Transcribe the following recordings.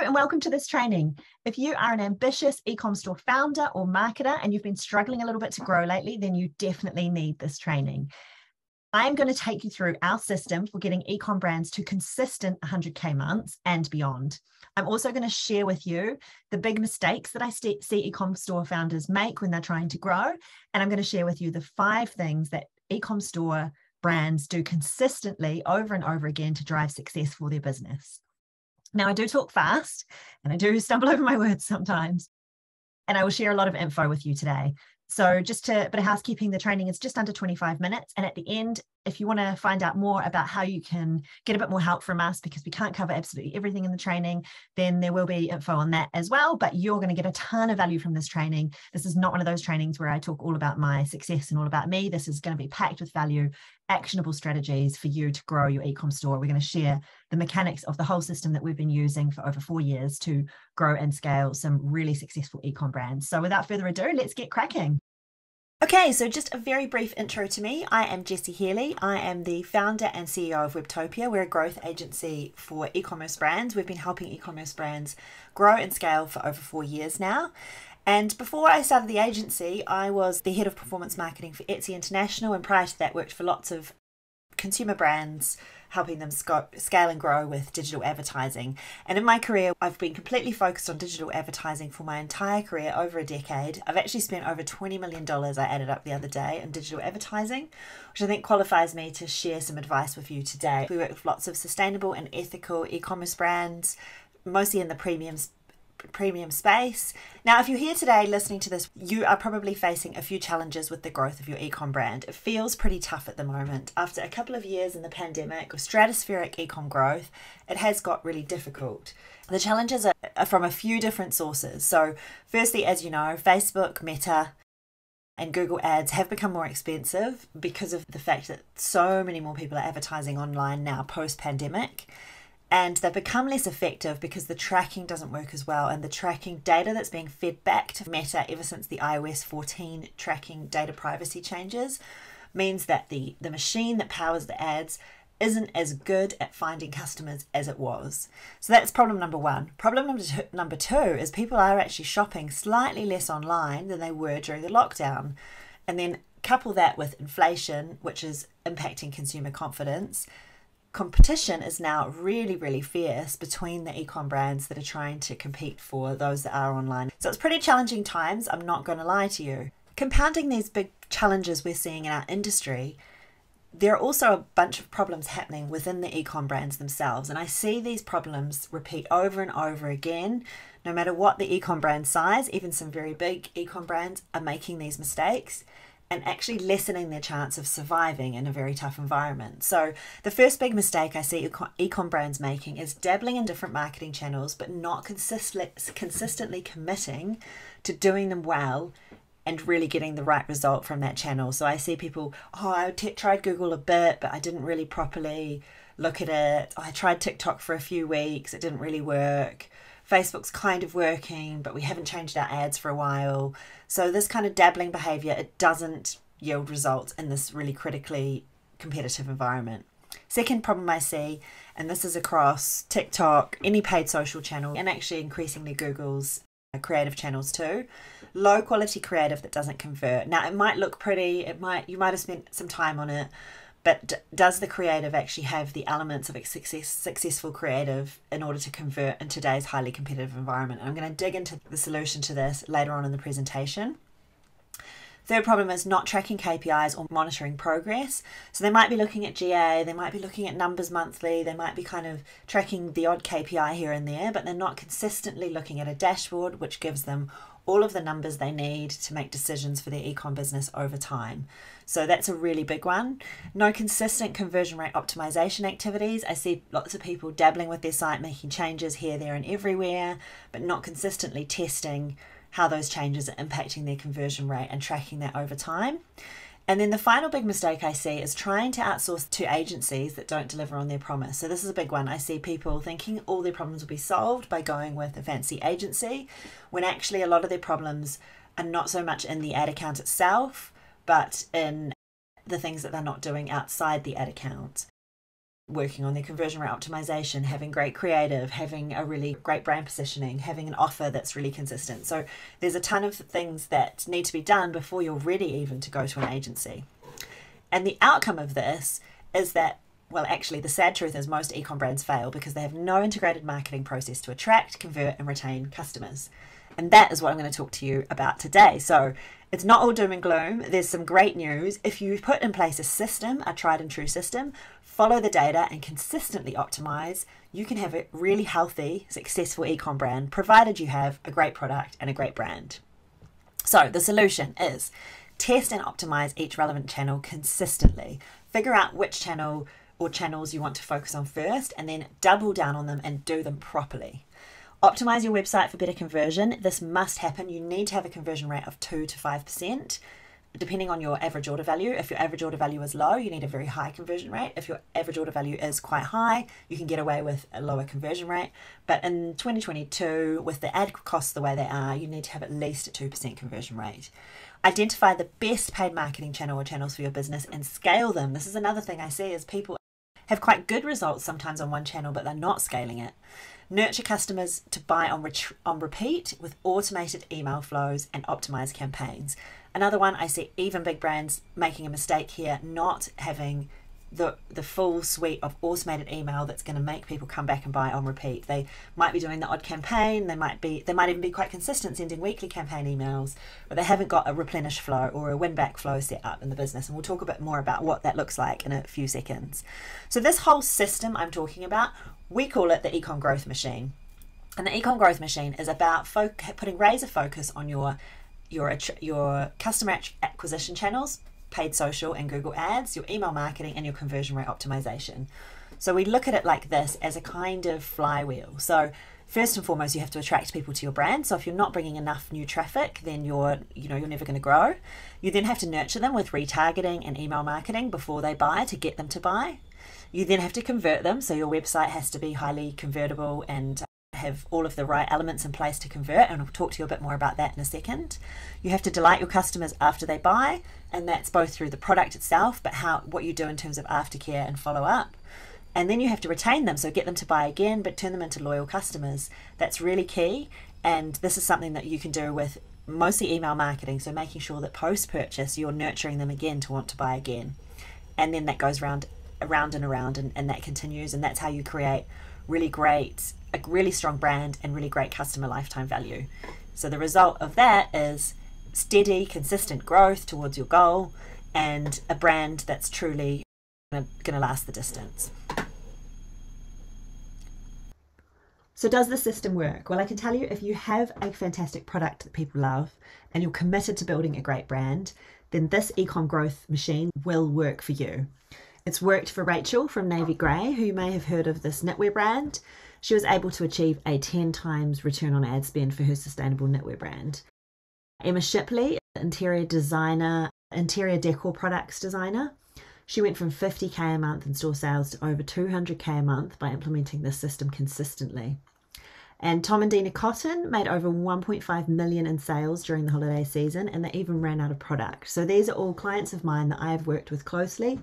and welcome to this training. If you are an ambitious e-com store founder or marketer and you've been struggling a little bit to grow lately, then you definitely need this training. I'm going to take you through our system for getting e-com brands to consistent 100K months and beyond. I'm also going to share with you the big mistakes that I see e-com store founders make when they're trying to grow. And I'm going to share with you the 5 things that e-com store brands do consistently over and over again to drive success for their business. Now, I do talk fast and I do stumble over my words sometimes, and I will share a lot of info with you today. So just a bit of housekeeping, the training is just under 25 minutes. And at the end, if you want to find out more about how you can get a bit more help from us, because we can't cover absolutely everything in the training, then there will be info on that as well. But you're going to get a ton of value from this training. This is not one of those trainings where I talk all about my success and all about me. This is going to be packed with value, actionable strategies for you to grow your e-com store. We're going to share the mechanics of the whole system that we've been using for over 4 years to grow and scale some really successful e-com brands. So without further ado, let's get cracking. Okay, so just a very brief intro to me. I am Jessie Healy. I am the founder and CEO of Webtopia. We're a growth agency for e-commerce brands. We've been helping e-commerce brands grow and scale for over 4 years now. And before I started the agency, I was the head of performance marketing for Etsy International, and prior to that worked for lots of consumer brands, helping them scale and grow with digital advertising. And in my career, I've been completely focused on digital advertising for my entire career, over a decade. I've actually spent over $20 million, I added up the other day, in digital advertising, which I think qualifies me to share some advice with you today. We work with lots of sustainable and ethical e-commerce brands, mostly in the premium space. Now, if you're here today listening to this, you are probably facing a few challenges with the growth of your e-com brand. It feels pretty tough at the moment. After a couple of years in the pandemic with stratospheric e-com growth, it has got really difficult. The challenges are from a few different sources. So firstly, as you know, Facebook, Meta, and Google ads have become more expensive because of the fact that so many more people are advertising online now post-pandemic. And they've become less effective because the tracking doesn't work as well. And the tracking data that's being fed back to Meta ever since the iOS 14 tracking data privacy changes means that the machine that powers the ads isn't as good at finding customers as it was. So that's problem number 1. Problem number 2 is people are actually shopping slightly less online than they were during the lockdown. And then couple that with inflation, which is impacting consumer confidence. Competition is now really, really fierce between the e-com brands that are trying to compete for those that are online. So it's pretty challenging times, I'm not going to lie to you. Compounding these big challenges we're seeing in our industry, there are also a bunch of problems happening within the e-com brands themselves. And I see these problems repeat over and over again. No matter what the e-com brand size, even some very big e-com brands are making these mistakes and actually lessening their chance of surviving in a very tough environment. So the first big mistake I see e-com brands making is dabbling in different marketing channels, but not consistently committing to doing them well and really getting the right result from that channel. So I see people, I tried Google a bit, but I didn't really properly look at it. I tried TikTok for a few weeks, it didn't really work. Facebook's kind of working, but we haven't changed our ads for a while. So this kind of dabbling behavior, it doesn't yield results in this really critically competitive environment. Second problem I see, and this is across TikTok, any paid social channel, and actually increasingly Google's creative channels too, low quality creative that doesn't convert. Now it might look pretty, you might have spent some time on it, but does the creative actually have the elements of a successful creative in order to convert in today's highly competitive environment? And I'm going to dig into the solution to this later on in the presentation. Third problem is not tracking KPIs or monitoring progress. So they might be looking at GA, they might be looking at numbers monthly, they might be kind of tracking the odd KPI here and there, but they're not consistently looking at a dashboard which gives them all of the numbers they need to make decisions for their e-com business over time. So that's a really big one. No consistent conversion rate optimization activities. I see lots of people dabbling with their site, making changes here, there, and everywhere, but not consistently testing how those changes are impacting their conversion rate and tracking that over time. And then the final big mistake I see is trying to outsource to agencies that don't deliver on their promise. So this is a big one. I see people thinking all their problems will be solved by going with a fancy agency, when actually a lot of their problems are not so much in the ad account itself, but in the things that they're not doing outside the ad account. working on their conversion rate optimization, having great creative, having a really great brand positioning, having an offer that's really consistent. So there's a ton of things that need to be done before you're ready even to go to an agency. And the outcome of this is that, well, actually the sad truth is most e-com brands fail because they have no integrated marketing process to attract, convert and retain customers. And that is what I'm going to talk to you about today. So it's not all doom and gloom. There's some great news. If you put in place a system, a tried and true system, follow the data and consistently optimize, you can have a really healthy, successful e-com brand, provided you have a great product and a great brand. So the solution is test and optimize each relevant channel consistently. Figure out which channel or channels you want to focus on first, and then double down on them and do them properly. Optimize your website for better conversion. This must happen. You need to have a conversion rate of 2 to 5%, depending on your average order value. If your average order value is low, you need a very high conversion rate. If your average order value is quite high, you can get away with a lower conversion rate. But in 2022, with the ad costs the way they are, you need to have at least a 2% conversion rate. Identify the best paid marketing channel or channels for your business and scale them. This is another thing I see is people have quite good results sometimes on one channel, but they're not scaling it. Nurture customers to buy on repeat with automated email flows and optimized campaigns. Another one, I see even big brands making a mistake here, not having the full suite of automated email that's going to make people come back and buy on repeat. They might be doing the odd campaign, they might even be quite consistent sending weekly campaign emails, but they haven't got a replenish flow or a win back flow set up in the business, and we'll talk a bit more about what that looks like in a few seconds. So this whole system I'm talking about, we call it the eComm growth machine. And the eComm growth machine is about putting razor focus on your customer acquisition channels, paid social and Google ads, your email marketing and your conversion rate optimization. So we look at it like this as a kind of flywheel. So first and foremost, you have to attract people to your brand. So if you're not bringing enough new traffic, then you're never going to grow. You then have to nurture them with retargeting and email marketing before they buy to get them to buy. You then have to convert them. So your website has to be highly convertible and have all of the right elements in place to convert, and I'll talk to you a bit more about that in a second. You have to delight your customers after they buy, and that's both through the product itself, but what you do in terms of aftercare and follow up. And then you have to retain them, so get them to buy again, but turn them into loyal customers. That's really key, and this is something that you can do with mostly email marketing, so making sure that post-purchase you're nurturing them again to want to buy again. And then that goes around and around, and that continues, and that's how you create a really strong brand and really great customer lifetime value. So the result of that is steady, consistent growth towards your goal and a brand that's truly going to last the distance. So does the system work? Well, I can tell you, if you have a fantastic product that people love and you're committed to building a great brand, then this eComm growth machine will work for you. It's worked for Rachel from Navy Grey, who you may have heard of this knitwear brand. She was able to achieve a 10 times return on ad spend for her sustainable knitwear brand. Emma Shipley, interior designer, interior decor products designer. She went from 50k a month in store sales to over 200k a month by implementing this system consistently. And Tom and Dina Cotton made over 1.5 million in sales during the holiday season, and they even ran out of product. So these are all clients of mine that I have worked with closely,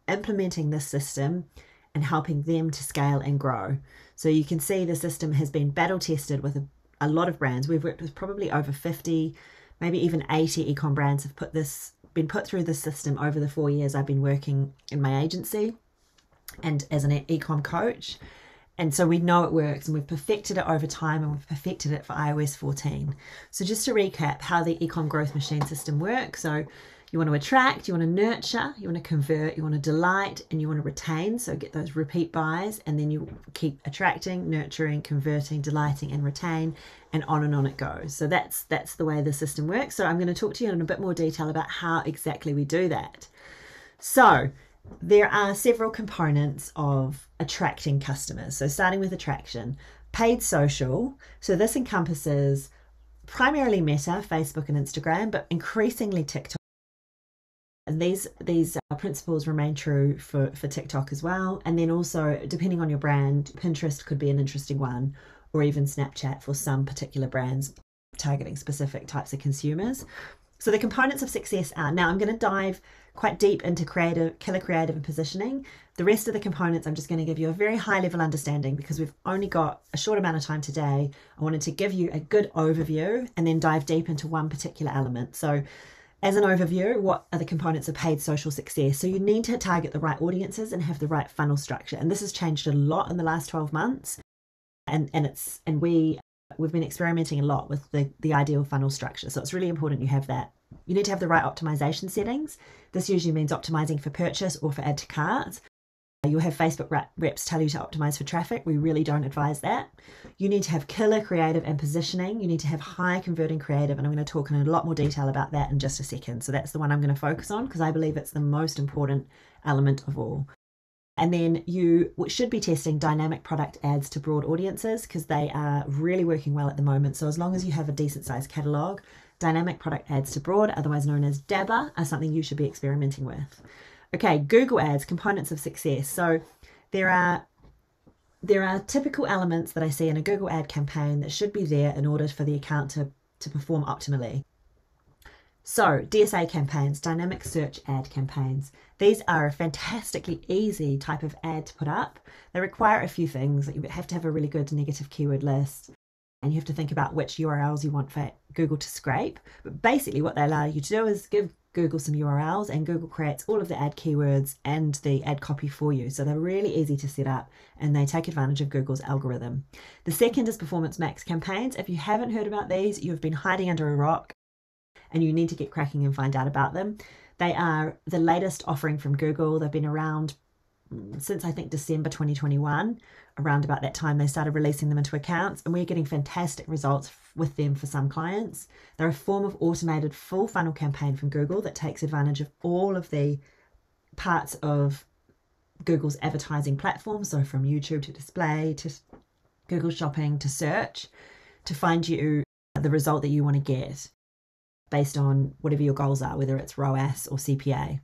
implementing this system and helping them to scale and grow. So you can see the system has been battle tested with a lot of brands. We've worked with probably over 50, maybe even 80 eComm brands have been put through this system over the 4 years I've been working in my agency and as an eComm coach. And so we know it works, and we've perfected it over time, and we've perfected it for iOS 14. So just to recap how the eComm growth machine system works. So you want to attract, you want to nurture, you want to convert, you want to delight, and you want to retain. So get those repeat buys, and then you keep attracting, nurturing, converting, delighting, and retain, and on it goes. So that's the way the system works. So I'm going to talk to you in a bit more detail about how exactly we do that. So there are several components of attracting customers. So starting with attraction, paid social. So this encompasses primarily Meta, Facebook and Instagram, but increasingly TikTok. And these principles remain true for TikTok as well. And then also, depending on your brand, Pinterest could be an interesting one, or even Snapchat for some particular brands targeting specific types of consumers. So the components of success are, now I'm going to dive quite deep into killer creative and positioning. The rest of the components, I'm just going to give you a very high level understanding because we've only got a short amount of time today. I wanted to give you a good overview and then dive deep into one particular element. So as an overview, what are the components of paid social success? So you need to target the right audiences and have the right funnel structure. And this has changed a lot in the last 12 months. And we've been experimenting a lot with the ideal funnel structure. So it's really important you have that. You need to have the right optimization settings. This usually means optimizing for purchase or for add to cart. You'll have Facebook reps tell you to optimize for traffic. We really don't advise that. You need to have killer creative and positioning. You need to have high converting creative, and I'm going to talk in a lot more detail about that in just a second. So that's the one I'm going to focus on because I believe it's the most important element of all. And then you should be testing dynamic product ads to broad audiences because they are really working well at the moment. So as long as you have a decent sized catalog, dynamic product ads to broad, otherwise known as DABA, are something you should be experimenting with. Okay, Google Ads, components of success. So there are typical elements that I see in a Google ad campaign that should be there in order for the account to perform optimally. So DSA campaigns, dynamic search ad campaigns. These are a fantastically easy type of ad to put up. They require a few things. You have to have a really good negative keyword list, and you have to think about which URLs you want for Google to scrape. But basically what they allow you to do is give Google some URLs, and Google creates all of the ad keywords and the ad copy for you. So they're really easy to set up and they take advantage of Google's algorithm. The second is Performance Max campaigns. If you haven't heard about these, you've been hiding under a rock and you need to get cracking and find out about them. They are the latest offering from Google. They've been around since I think December 2021. Around about that time they started releasing them into accounts, and we're getting fantastic results with them for some clients. They're a form of automated full funnel campaign from Google that takes advantage of all of the parts of Google's advertising platform, so from YouTube to display to Google Shopping to search, to find you the result that you want to get based on whatever your goals are, whether it's ROAS or CPA.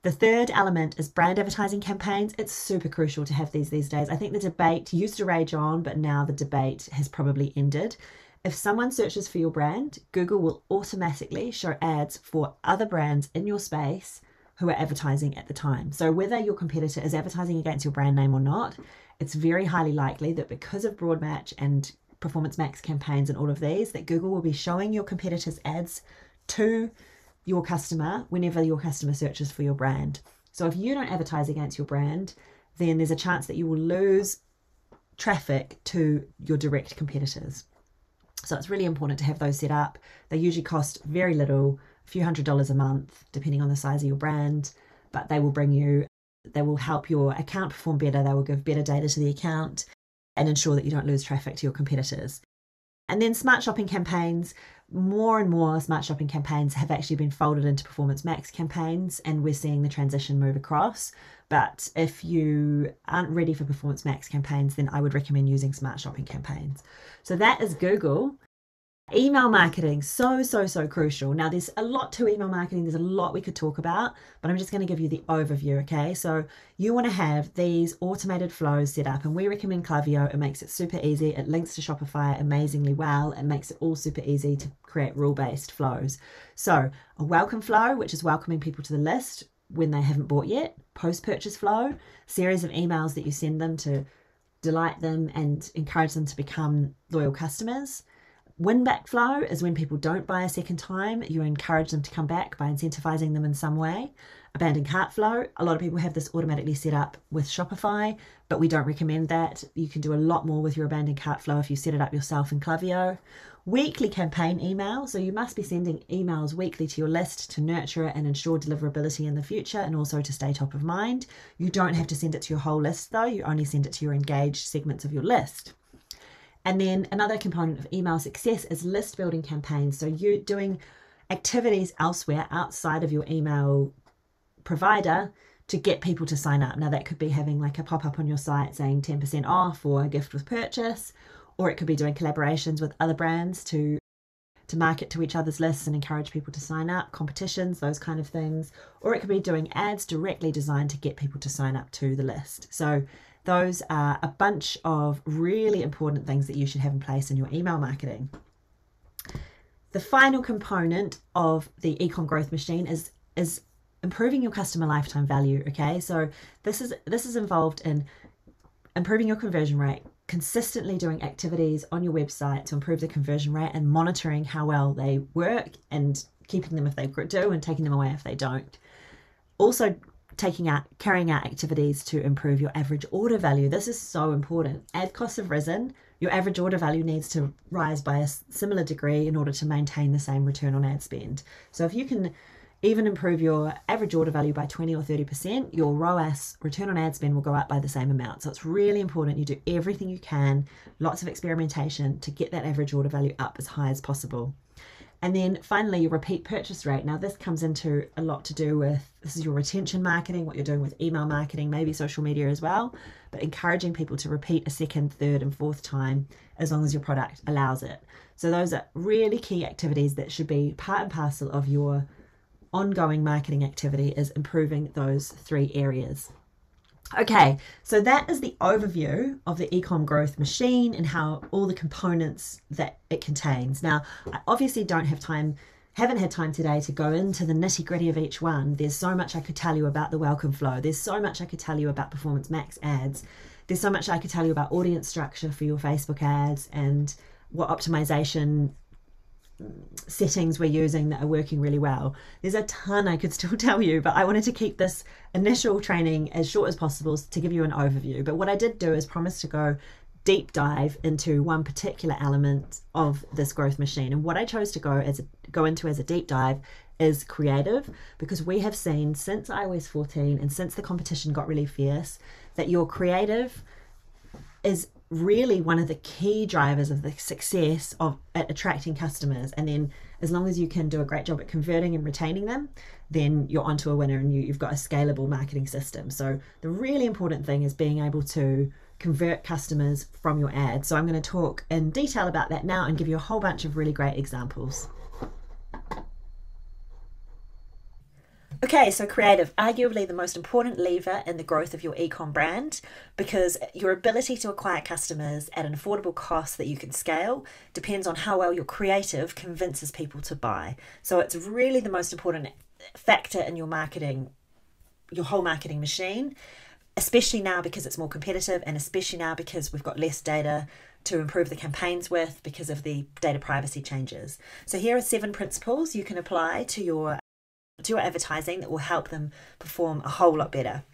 The third element is brand advertising campaigns. It's super crucial to have these days. I think the debate used to rage on, but now the debate has probably ended. If someone searches for your brand, Google will automatically show ads for other brands in your space who are advertising at the time. So whether your competitor is advertising against your brand name or not, it's very highly likely that because of Broad Match and Performance Max campaigns and all of these, that Google will be showing your competitors' ads to your customer whenever your customer searches for your brand. So if you don't advertise against your brand, then there's a chance that you will lose traffic to your direct competitors. So it's really important to have those set up. They usually cost very little, a few $100s a month, depending on the size of your brand, but they will help your account perform better. They will give better data to the account and ensure that you don't lose traffic to your competitors. And then smart shopping campaigns, more and more smart shopping campaigns have actually been folded into Performance Max campaigns, and we're seeing the transition move across. But if you aren't ready for Performance Max campaigns, then I would recommend using smart shopping campaigns. So that is Google. Email marketing, so crucial. Now there's a lot to email marketing. There's a lot we could talk about, but I'm just going to give you the overview, okay? So you want to have these automated flows set up, and we recommend Klaviyo. It makes it super easy. It links to Shopify amazingly well. It makes it all super easy to create rule-based flows. So a welcome flow, which is welcoming people to the list when they haven't bought yet. Post-purchase flow, series of emails that you send them to delight them and encourage them to become loyal customers. Win-back flow is when people don't buy a second time. You encourage them to come back by incentivizing them in some way. Abandoned cart flow, a lot of people have this automatically set up with Shopify, but we don't recommend that. You can do a lot more with your abandoned cart flow if you set it up yourself in Klaviyo. Weekly campaign email, so you must be sending emails weekly to your list to nurture it and ensure deliverability in the future, and also to stay top of mind. You don't have to send it to your whole list though. You only send it to your engaged segments of your list. And then another component of email success is list building campaigns. So you're doing activities elsewhere outside of your email provider to get people to sign up. Now that could be having like a pop-up on your site saying 10% off or a gift with purchase, or it could be doing collaborations with other brands to market to each other's lists and encourage people to sign up, competitions, those kind of things. Or it could be doing ads directly designed to get people to sign up to the list. So those are a bunch of really important things that you should have in place in your email marketing. The final component of the eComm growth machine is improving your customer lifetime value. Okay, so this is involved in improving your conversion rate, consistently doing activities on your website to improve the conversion rate, and monitoring how well they work and keeping them if they do and taking them away if they don't. Also carrying out activities to improve your average order value. This is so important. Ad costs have risen. Your average order value needs to rise by a similar degree in order to maintain the same return on ad spend. So if you can even improve your average order value by 20 or 30%, your ROAS, return on ad spend, will go up by the same amount. So it's really important you do everything you can, lots of experimentation, to get that average order value up as high as possible. And then finally, your repeat purchase rate. Now this comes into a lot to do with, this is your retention marketing, what you're doing with email marketing, maybe social media as well, but encouraging people to repeat a second, third, and fourth time as long as your product allows it. So those are really key activities that should be part and parcel of your ongoing marketing activity, is improving those 3 areas. Okay, so that is the overview of the eComm growth machine and how all the components that it contains. Now, I obviously haven't had time today to go into the nitty-gritty of each one. There's so much I could tell you about the welcome flow. There's so much I could tell you about Performance Max ads. There's so much I could tell you about audience structure for your Facebook ads and what optimization settings we're using that are working really well. There's a ton I could still tell you, but I wanted to keep this initial training as short as possible to give you an overview. But what I did do is promise to go deep dive into one particular element of this growth machine. And what I chose to go into as a deep dive is creative, because we have seen since iOS 14 and since the competition got really fierce that your creative is really one of the key drivers of the success of attracting customers. And then as long as you can do a great job at converting and retaining them, then you're onto a winner and you've got a scalable marketing system. So the really important thing is being able to convert customers from your ads. So I'm going to talk in detail about that now and give you a whole bunch of really great examples. Okay, so creative, arguably the most important lever in the growth of your eComm brand, because your ability to acquire customers at an affordable cost that you can scale depends on how well your creative convinces people to buy. So it's really the most important factor in your marketing, your whole marketing machine, especially now because it's more competitive, and especially now because we've got less data to improve the campaigns with because of the data privacy changes. So here are 7 principles you can apply to your advertising that will help them perform a whole lot better.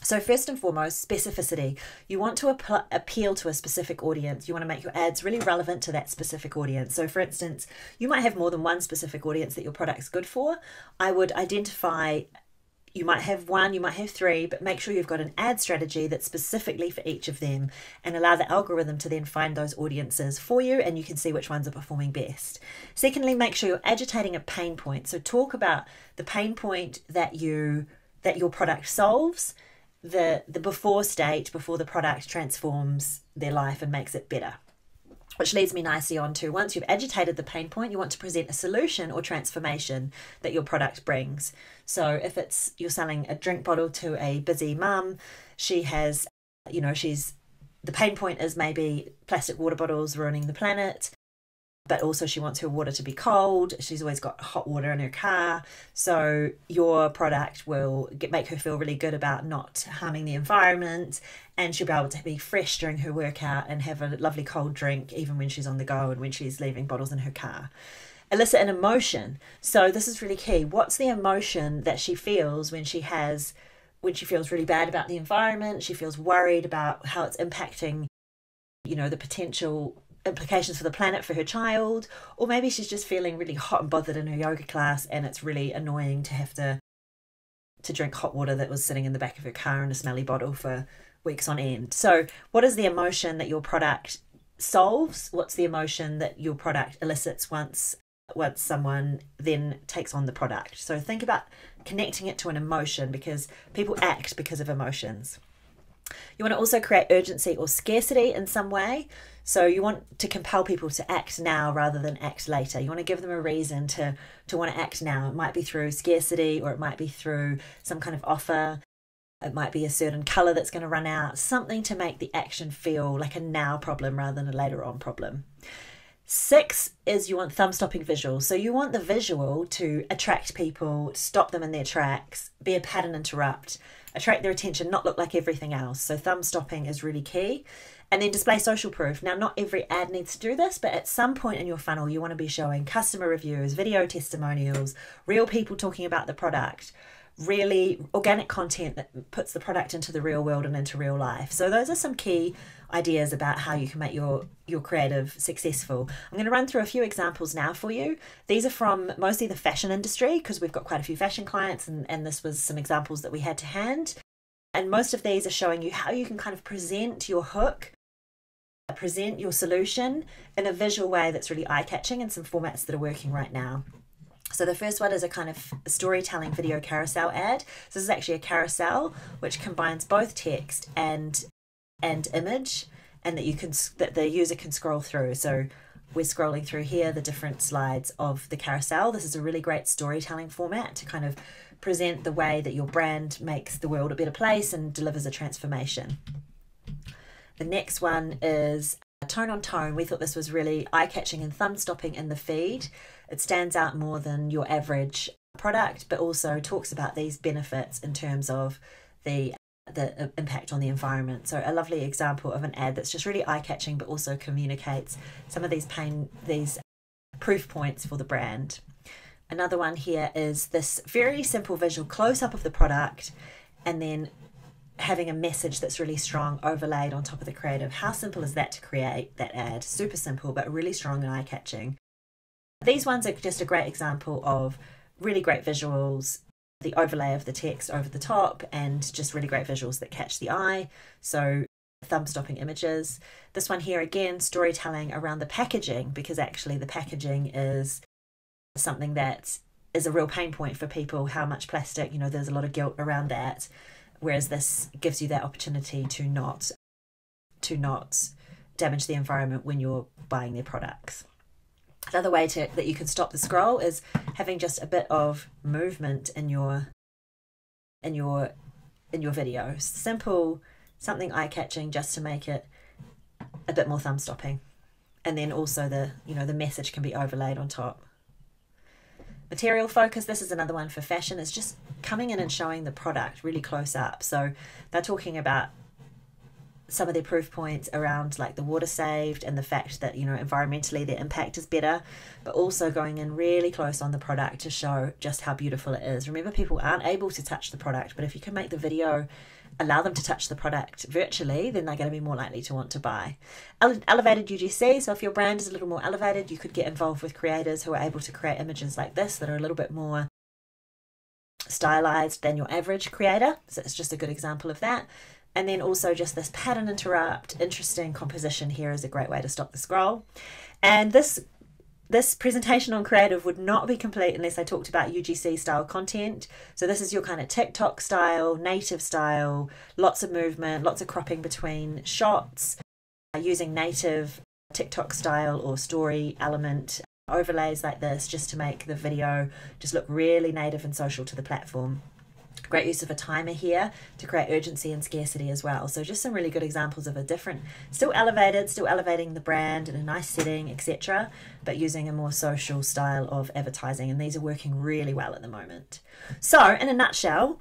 So first and foremost, specificity. You want to appeal to a specific audience. You want to make your ads really relevant to that specific audience. So for instance, you might have more than one specific audience that your product's good for. I would identify, you might have 1, you might have 3, but make sure you've got an ad strategy that's specifically for each of them, and allow the algorithm to then find those audiences for you, and you can see which ones are performing best. Secondly, make sure you're agitating a pain point. So talk about the pain point that your product solves, the before state, before the product transforms their life and makes it better. Which leads me nicely on to, once you've agitated the pain point, you want to present a solution or transformation that your product brings. So if it's, you're selling a drink bottle to a busy mum, she has, the pain point is maybe plastic water bottles ruining the planet, but also she wants her water to be cold. She's always got hot water in her car. So your product will make her feel really good about not harming the environment, and she'll be able to be fresh during her workout and have a lovely cold drink even when she's on the go and when she's leaving bottles in her car. Elicit an emotion. So this is really key. What's the emotion that she feels when she feels really bad about the environment? She feels worried about how it's impacting, the potential implications for the planet for her child, or maybe she's just feeling really hot and bothered in her yoga class, and it's really annoying to have to drink hot water that was sitting in the back of her car in a smelly bottle for weeks on end. So what is the emotion that your product solves? What's the emotion that your product elicits once someone then takes on the product? So think about connecting it to an emotion, because people act because of emotions. You want to also create urgency or scarcity in some way. So you want to compel people to act now rather than act later. You want to give them a reason to want to act now. It might be through scarcity, or it might be through some kind of offer. It might be a certain color that's going to run out, something to make the action feel like a now problem rather than a later on problem. 6 is you want thumb-stopping visuals. So you want the visual to attract people, stop them in their tracks, be a pattern interrupt, attract their attention, not look like everything else. So thumb-stopping is really key. And then display social proof. Now, not every ad needs to do this, but at some point in your funnel, you want to be showing customer reviews, video testimonials, real people talking about the product, really organic content that puts the product into the real world and into real life. So those are some key ideas about how you can make your creative successful. I'm going to run through a few examples now for you. These are from mostly the fashion industry because we've got quite a few fashion clients, and this was some examples that we had to hand. And most of these are showing you how you can kind of present your hook, present your solution in a visual way that's really eye-catching, and some formats that are working right now. So the first one is a kind of storytelling video carousel ad. So this is actually a carousel which combines both text and image, and that the user can scroll through. So we're scrolling through here the different slides of the carousel. This is a really great storytelling format to kind of present the way that your brand makes the world a better place and delivers a transformation. The next one is tone on tone. We thought this was really eye-catching and thumb-stopping in the feed. It stands out more than your average product, but also talks about these benefits in terms of the impact on the environment. So a lovely example of an ad that's just really eye-catching, but also communicates some of these proof points for the brand. Another one here is this very simple visual close-up of the product, and then having a message that's really strong overlaid on top of the creative. How simple is that to create that ad? Super simple, but really strong and eye-catching. These ones are just a great example of really great visuals, the overlay of the text over the top, and just really great visuals that catch the eye. So thumb-stopping images. This one here, again, storytelling around the packaging, because actually the packaging is something that is a real pain point for people. How much plastic, there's a lot of guilt around that. Whereas this gives you that opportunity to not damage the environment when you're buying their products. Another way that you can stop the scroll is having just a bit of movement in your video. Simple, something eye-catching, just to make it a bit more thumb-stopping. And then also the message can be overlaid on top. Material focus, this is another one for fashion, is just coming in and showing the product really close up. So they're talking about some of their proof points around like the water saved and the fact that, environmentally their impact is better, but also going in really close on the product to show just how beautiful it is. Remember, people aren't able to touch the product, but if you can make the video allow them to touch the product virtually, then they're going to be more likely to want to buy. Elevated UGC, so if your brand is a little more elevated, you could get involved with creators who are able to create images like this that are a little bit more stylized than your average creator. So it's just a good example of that. And then also just this pattern interrupt, interesting composition here is a great way to stop the scroll. And this presentation on creative would not be complete unless I talked about UGC style content. So this is your kind of TikTok style, native style, lots of movement, lots of cropping between shots, using native TikTok style or story element overlays like this just to make the video just look really native and social to the platform. Great use of a timer here to create urgency and scarcity as well. So just some really good examples of a different, still elevating the brand in a nice setting, etc., but using a more social style of advertising. And these are working really well at the moment. So in a nutshell,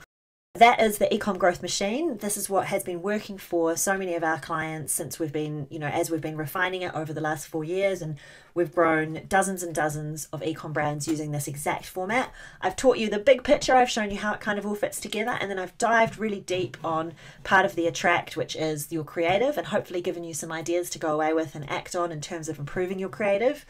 that is the eComm growth machine. This is what has been working for so many of our clients since we've been, as we've been refining it over the last 4 years, and we've grown dozens and dozens of eComm brands using this exact format. I've taught you the big picture. I've shown you how it kind of all fits together, and then I've dived really deep on part of the attract, which is your creative, and hopefully given you some ideas to go away with and act on in terms of improving your creative.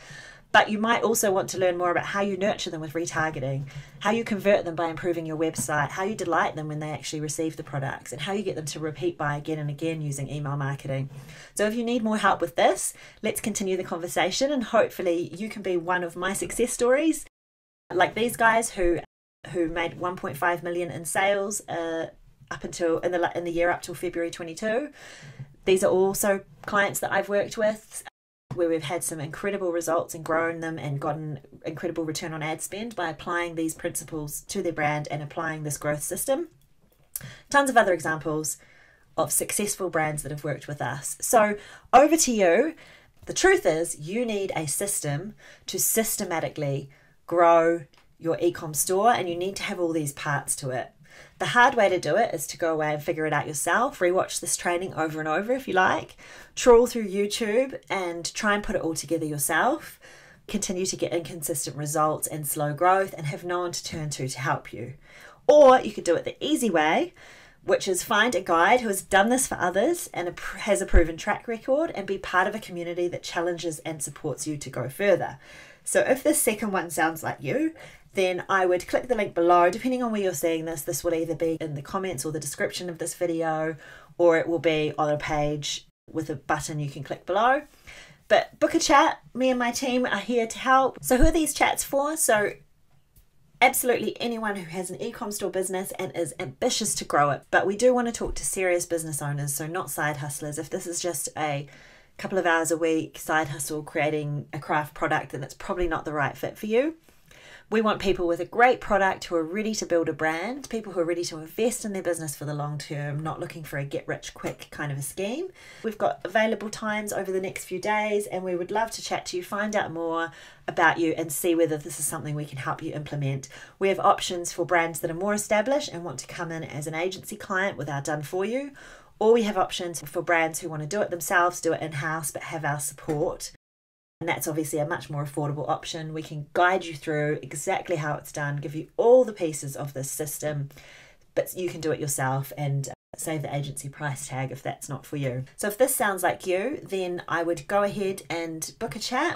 But you might also want to learn more about how you nurture them with retargeting, how you convert them by improving your website, how you delight them when they actually receive the products, and how you get them to repeat buy again and again using email marketing. So if you need more help with this, let's continue the conversation, and hopefully you can be one of my success stories, like these guys who made 1.5 million in sales up until in the year up till February 22. These are also clients that I've worked with, where we've had some incredible results and grown them and gotten incredible return on ad spend by applying these principles to their brand and applying this growth system. Tons of other examples of successful brands that have worked with us. So over to you. The truth is, you need a system to systematically grow your eComm store, and you need to have all these parts to it. The hard way to do it is to go away and figure it out yourself, rewatch this training over and over if you like, trawl through YouTube and try and put it all together yourself, continue to get inconsistent results and slow growth and have no one to turn to help you. Or you could do it the easy way, which is find a guide who has done this for others and has a proven track record, and be part of a community that challenges and supports you to go further. So if this second one sounds like you, then I would click the link below. Depending on where you're seeing this, this will either be in the comments or the description of this video, or it will be on a page with a button you can click below. But book a chat. Me and my team are here to help. So who are these chats for? So absolutely anyone who has an eComm store business and is ambitious to grow it. But we do want to talk to serious business owners, so not side hustlers. If this is just a couple of hours a week side hustle creating a craft product, then it's probably not the right fit for you. We want people with a great product who are ready to build a brand, people who are ready to invest in their business for the long term, not looking for a get rich quick kind of a scheme. We've got available times over the next few days, and we would love to chat to you, find out more about you and see whether this is something we can help you implement. We have options for brands that are more established and want to come in as an agency client with our done for you, or we have options for brands who want to do it themselves, do it in-house, but have our support. And that's obviously a much more affordable option. We can guide you through exactly how it's done, give you all the pieces of this system, but you can do it yourself and save the agency price tag if that's not for you. So if this sounds like you, then I would go ahead and book a chat.